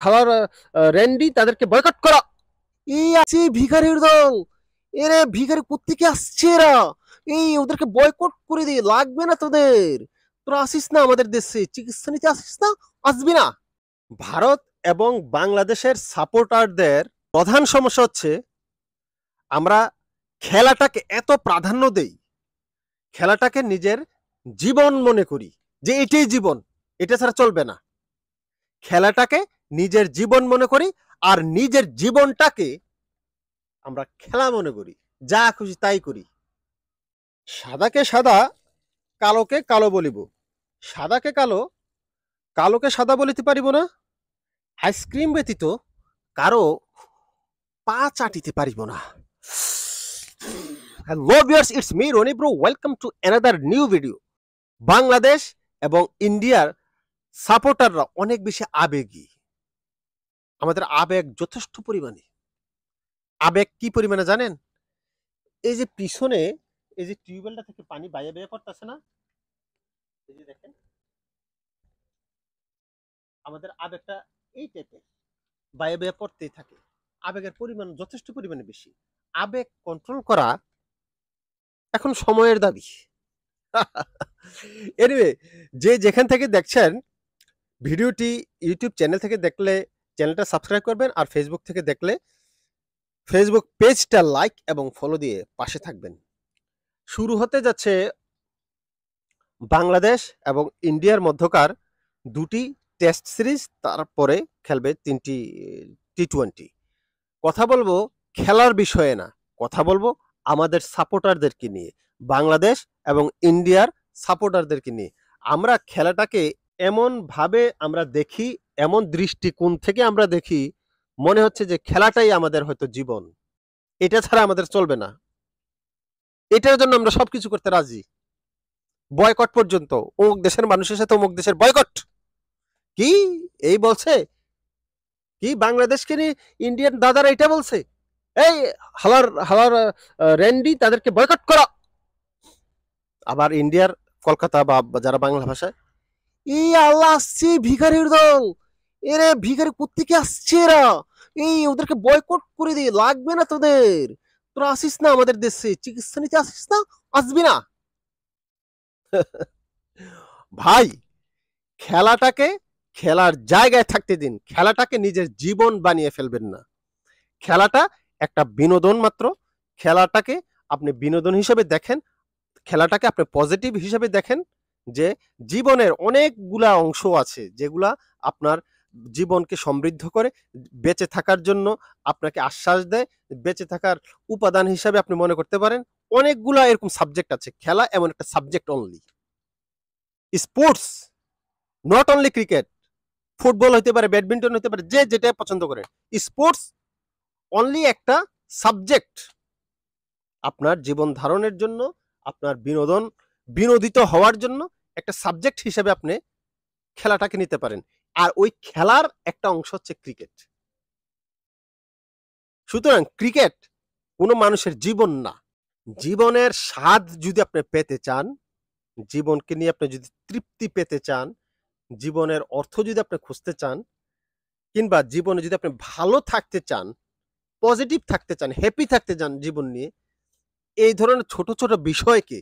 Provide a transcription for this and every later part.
খাওয়ার র্যান্ডি তাদেরকে বয়কট করা। এই আছে ভিখারির দল, এরে ভিখারি কোত্থেকে আসছে এরা, এই ওদেরকে বয়কট করে দিয়ে লাগবে না তোদের, তোরা আসিস না আমাদের দেশে চিকিৎসা নিতে, আসিস না, আসবি না। ভারত এবং বাংলাদেশের সাপোর্টারদের প্রধান সমস্যা হচ্ছে আমরা খেলাটাকে এত প্রাধান্য দেই, খেলাটাকে নিজের জীবন মনে করি, যে এটাই জীবন, এটা ছাড়া চলবে না। খেলাটাকে নিজের জীবন মনে করি আর নিজের জীবনটাকে আমরা খেলা মনে করি, যা খুশি তাই করি। সাদাকে সাদা, কালোকে কালো বলিব, সাদাকে কালো, কালোকে সাদা বলিতে পারিব না, আইসক্রিম ব্যতীত কারো পা চাটিতে পারিব না। Hello viewers, it's me Roni bro, welcome to another new video. Bangladesh এবং ইন্ডিয়ার সাপোর্টাররা অনেক বেশি আবেগী, আমাদের আবেগ যথেষ্ট পরিমাণে। আবেগ কি পরিমাণে জানেন? এই যে পিছনে এই যে টিউবওয়েলটা থেকে পানি বাইরে বেয়ে পড়তেছে না, এই যে দেখেন আমাদের আবেগটা এই টাইপের বাইরে বেয়ে পড়তেই থাকে, আবেগের পরিমাণ যথেষ্ট পরিমাণে বেশি। আবেগ কন্ট্রোল করা এখন সময়ের দাবি। এনিওয়ে, যে যেখান থেকে দেখছেন ভিডিওটি, ইউটিউব চ্যানেল থেকে দেখলে চ্যানেলটা সাবস্ক্রাইব করবেন, আর ফেসবুক থেকে দেখলে ফেসবুক পেজটা লাইক এবং ফলো দিয়ে পাশে থাকবেন। শুরু হতে যাচ্ছে বাংলাদেশ এবং ইন্ডিয়ার মধ্যকার দুটি টেস্ট সিরিজ, তারপরে খেলবে 3টি টি20। কথা বলবো খেলার বিষয়ে না, কথা বলবো আমাদের সাপোর্টারদেরকে নিয়ে, বাংলাদেশ এবং ইন্ডিয়ার সাপোর্টারদেরকে নিয়ে। আমরা খেলাটাকে এমন ভাবে আমরা দেখি, এমন দৃষ্টিকোণ থেকে আমরা দেখি, মনে হচ্ছে যে খেলাটাই আমাদের হয়তো জীবন, এটা ছাড়া আমাদের চলবে না। এটার জন্য আমরা সবকিছু করতে রাজি, বয়কট পর্যন্ত, অমুক দেশের মানুষের সাথে অমুক দেশের বয়কট। কি এই বলছে, কি বাংলাদেশকে নিয়ে ইন্ডিয়ান দাদারা এটা বলছে, এই হালার হালার র্যান্ডি তাদেরকে বয়কট করা। আবার ইন্ডিয়ার কলকাতা বা যারা বাংলা ভাষায়, এই আল্লাহ আসছে ভিখারির দল, এরে ভিখারি কোত্থেকে আসছে এরা, এই ওদেরকে বয়কট করে দিয়ে লাগবে না তোদের, তোরা আসিস না আমাদের দেশে চিকিৎসা নিতে, আসিস না, আসবি না। ভাই, খেলাটাকে খেলার জায়গায় থাকতে দিন, খেলাটাকে নিজের জীবন বানিয়ে ফেলবেন না। খেলাটা একটা বিনোদন মাত্র, খেলাটাকে আপনি বিনোদন হিসেবে দেখেন, খেলাটাকে আপনি পজিটিভ হিসেবে দেখেন, যে জীবনের অনেকগুলা অংশ আছে যেগুলা আপনার জীবনকে সমৃদ্ধ করে, বেঁচে থাকার জন্য আপনাকে আশ্বাস দেয়, বেঁচে থাকার উপাদান হিসাবে আপনি মনে করতে পারেন। অনেকগুলা এরকম সাবজেক্ট আছে, খেলা এমন একটা subject only. Sports not only cricket, football হতে পারে, ব্যাডমিন্টন হতে পারে, যে যেটা পছন্দ করেন, স্পোর্টস অনলি একটা সাবজেক্ট। আপনার জীবন ধারণের জন্য, আপনার বিনোদিত হওয়ার জন্য একটা সাবজেক্ট হিসেবে আপনি খেলাটাকে নিতে পারেন, আর ওই খেলার একটা অংশ হচ্ছে ক্রিকেট। সুতরাং ক্রিকেট কোনো মানুষের জীবন না। জীবনের স্বাদ যদি আপনি পেতে চান, জীবনকে নিয়ে আপনি যদি তৃপ্তি পেতে চান, জীবনের অর্থ যদি আপনি খুঁজতে চান, কিংবা জীবনে যদি আপনি ভালো থাকতে চান, পজিটিভ থাকতে চান, হ্যাপি থাকতে চান জীবন নিয়ে, এই ধরনের ছোট ছোট বিষয়কে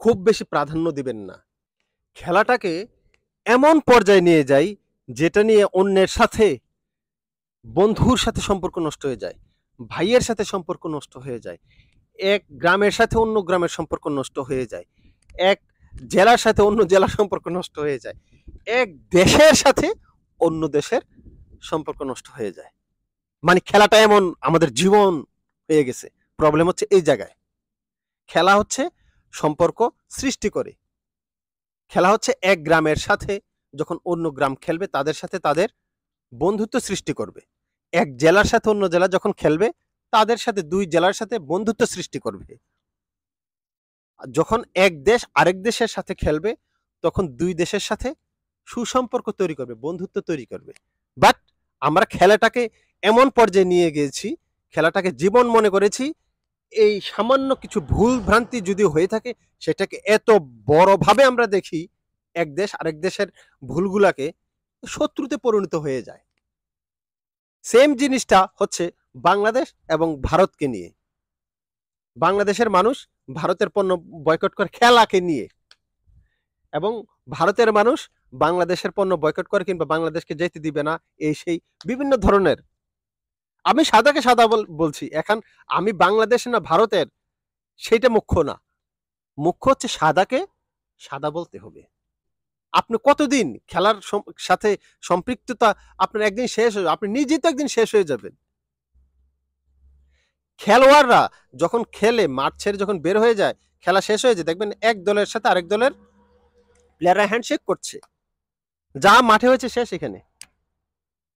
খুব বেশি প্রাধান্য দিবেন না। খেলাটাকে এমন পর্যায়ে নিয়ে যাই যেটা নিয়ে অন্যের সাথে, বন্ধুর সাথে সম্পর্ক নষ্ট হয়ে যায়, ভাইয়ের সাথে সম্পর্ক নষ্ট হয়ে যায়, এক গ্রামের সাথে অন্য গ্রামের সম্পর্ক নষ্ট হয়ে যায়, এক জেলার সাথে অন্য জেলার সম্পর্ক নষ্ট হয়ে যায়, এক দেশের সাথে অন্য দেশের সম্পর্ক নষ্ট হয়ে যায়। মানে খেলাটা এমন আমাদের জীবন হয়ে গেছে। প্রবলেম হচ্ছে এই জায়গায়, খেলা হচ্ছে সম্পর্ক সৃষ্টি করে, খেলা হচ্ছে এক গ্রামের সাথে যখন অন্য গ্রাম খেলবে তাদের সাথে তাদের বন্ধুত্ব সৃষ্টি করবে, এক জেলার সাথে অন্য জেলা যখন খেলবে তাদের সাথে দুই জেলার সাথে বন্ধুত্ব সৃষ্টি করবে, যখন এক দেশ আরেক দেশের সাথে খেলবে তখন দুই দেশের সাথে সুসম্পর্ক তৈরি করবে, বন্ধুত্ব তৈরি করবে। বাট আমরা খেলাটাকে এমন পর্যায়ে নিয়ে গিয়েছি, খেলাটাকে জীবন মনে করেছি, এই সামান্য কিছু ভুল ভ্রান্তি যদি হয়ে থাকে সেটাকে এত বড়ভাবে আমরা দেখি, এক দেশ আরেক দেশের ভুলগুলাকে শত্রুতে পরিণত হয়ে যায়। সেম জিনিসটা হচ্ছে বাংলাদেশ এবং ভারতকে নিয়ে। বাংলাদেশের মানুষ ভারতের পণ্য বয়কট করে খেলাকে নিয়ে, এবং ভারতের মানুষ বাংলাদেশের পণ্য বয়কট করে কিংবা বাংলাদেশকে যেতে দিবে না, এই সেই বিভিন্ন ধরনের। আমি সাদাকে সাদা বলছি, এখন আমি বাংলাদেশ না ভারতের সেটা মুখ্য না, মুখ্য হচ্ছে সাদাকে সাদা বলতে হবে। আপনি কতদিন খেলার সাথে সম্পৃক্ততা, আপনার একদিন শেষ হয়ে, আপনি নিজেই তো একদিন শেষ হয়ে যাবেন। খেলোয়াড়রা যখন খেলে মাঠ ছেড়ে যখন বের হয়ে যায়, খেলা শেষ হয়ে যায়, দেখবেন এক দলের সাথে আরেক দলের প্লেয়াররা হ্যান্ডশেক করছে, যা মাঠে হয়েছে শেষ এখানে।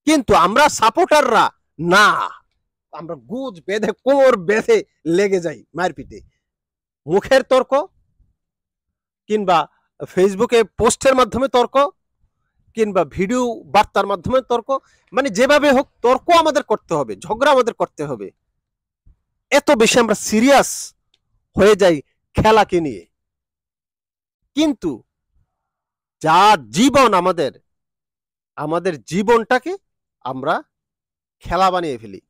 কিন্তু আমরা সাপোর্টাররা না, আমরা গুজ বেঁধে কোমর বেঁধে লেগে যাই মারপিটে, মুখের তর্ক কিংবা ফেসবুকে পোস্টের মাধ্যমে তর্ক কিংবা ভিডিও বার্তার মাধ্যমে তর্ক, মানে যেভাবে হোক তর্ক আমাদের করতে হবে, ঝগড়া আমাদের করতে হবে। এত বেশি আমরা সিরিয়াস হয়ে যাই খেলাকে নিয়ে। কিন্তু যা জীবন আমাদের, আমাদের জীবনটাকে আমরা খেলা বানিয়ে ফেলি,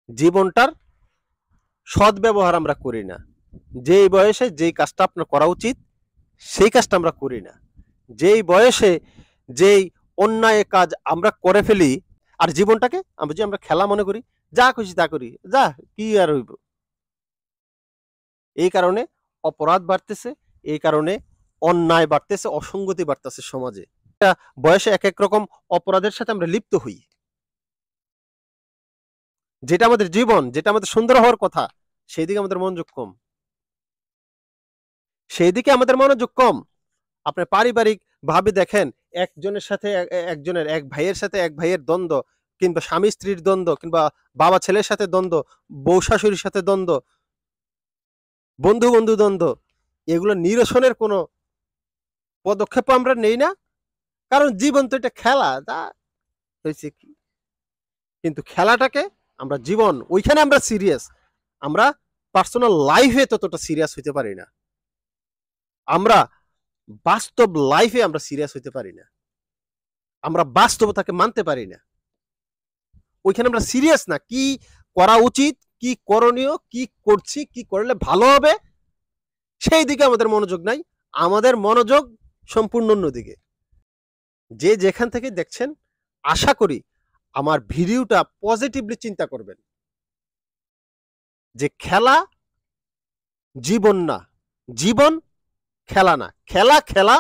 জীবনটার সদ্ব্যবহার আমরা করি না। যেই বয়সে যেই কাজটা আপনার করা উচিত সেই কাজটা আমরা করি না, যেই বয়সে যেই অন্যায় কাজ আমরা করে ফেলি, আর জীবনটাকে আমরা খেলা মনে করি, যা খুশি তা করি, যা কি আর হইব। এই কারণে অপরাধ বাড়তেছে, এই কারণে অন্যায় বাড়তেছে, অসঙ্গতি বাড়তেছে সমাজে। বয়সে এক এক রকম অপরাধের সাথে আমরা লিপ্ত হই, যেটা আমাদের জীবন, যেটা আমাদের সুন্দর হওয়ার কথা, সেই দিকে আমাদের মনোযোগ কম, সেই দিকে আমাদের মনোযোগ কম। আপনি পারিবারিক ভাবে দেখেন, একজনের সাথে একজনের, এক ভাইয়ের সাথে এক ভাইয়ের দ্বন্দ্ব, কিংবা স্বামী স্ত্রীর দ্বন্দ্ব, কিংবা বাবা ছেলের সাথে দ্বন্দ্ব, বউ শাশুড়ির সাথে দ্বন্দ্ব, বন্ধু বন্ধু দ্বন্দ্ব, এগুলো নিরসনের কোনো পদক্ষেপ আমরা নেই না। কারণ জীবন তো এটা খেলা, তা হয়েছে কি, কিন্তু খেলাটাকে আমরা জীবন, ওইখানে আমরা সিরিয়াস, আমরা পার্সোনাল লাইফে ততটা সিরিয়াস হইতে পারি না, আমরা বাস্তব লাইফে আমরা সিরিয়াস হইতে পারি না, আমরা বাস্তবতাকে মানতে পারি না। ওইখানে আমরা সিরিয়াস না, কি করা উচিত, কি করণীয়, কি করছি, কি করলে ভালো হবে, সেই দিকে আমাদের মনোযোগ নাই, আমাদের মনোযোগ সম্পূর্ণ অন্যদিকে। যে যেখান থেকে দেখছেন, আশা করি আমার ভিডিওটা পজিটিভলি চিন্তা করবেন, যে খেলা জীবন না, জীবন খেলা না, খেলা খেলা,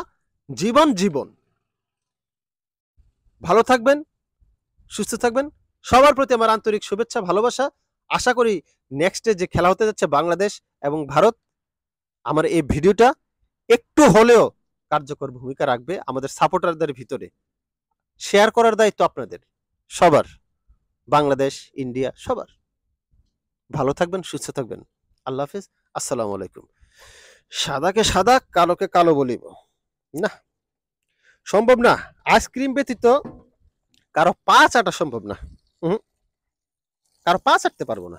জীবন জীবন। ভালো থাকবেন, সুস্থ থাকবেন, সবার প্রতি আমার আন্তরিক শুভেচ্ছা, ভালোবাসা। আশা করি নেক্সটে যে খেলা হতে যাচ্ছে বাংলাদেশ এবং ভারত, আমার এই ভিডিওটা একটু হলেও কার্যকর ভূমিকা রাখবে আমাদের সাপোর্টারদের ভিতরে। শেয়ার করার দায়িত্ব আপনাদের সবার, বাংলাদেশ, ইন্ডিয়া, সবার। ভালো থাকবেন, সুস্থ থাকবেন। আল্লাহ হাফেজ, আসসালামু আলাইকুম। সাদাকে সাদা, কালোকে কালো বলিব না, সম্ভব না। আইসক্রিম ব্যতীত কারো পা চাটা সম্ভব না, কারো পা চাটতে পারবো না।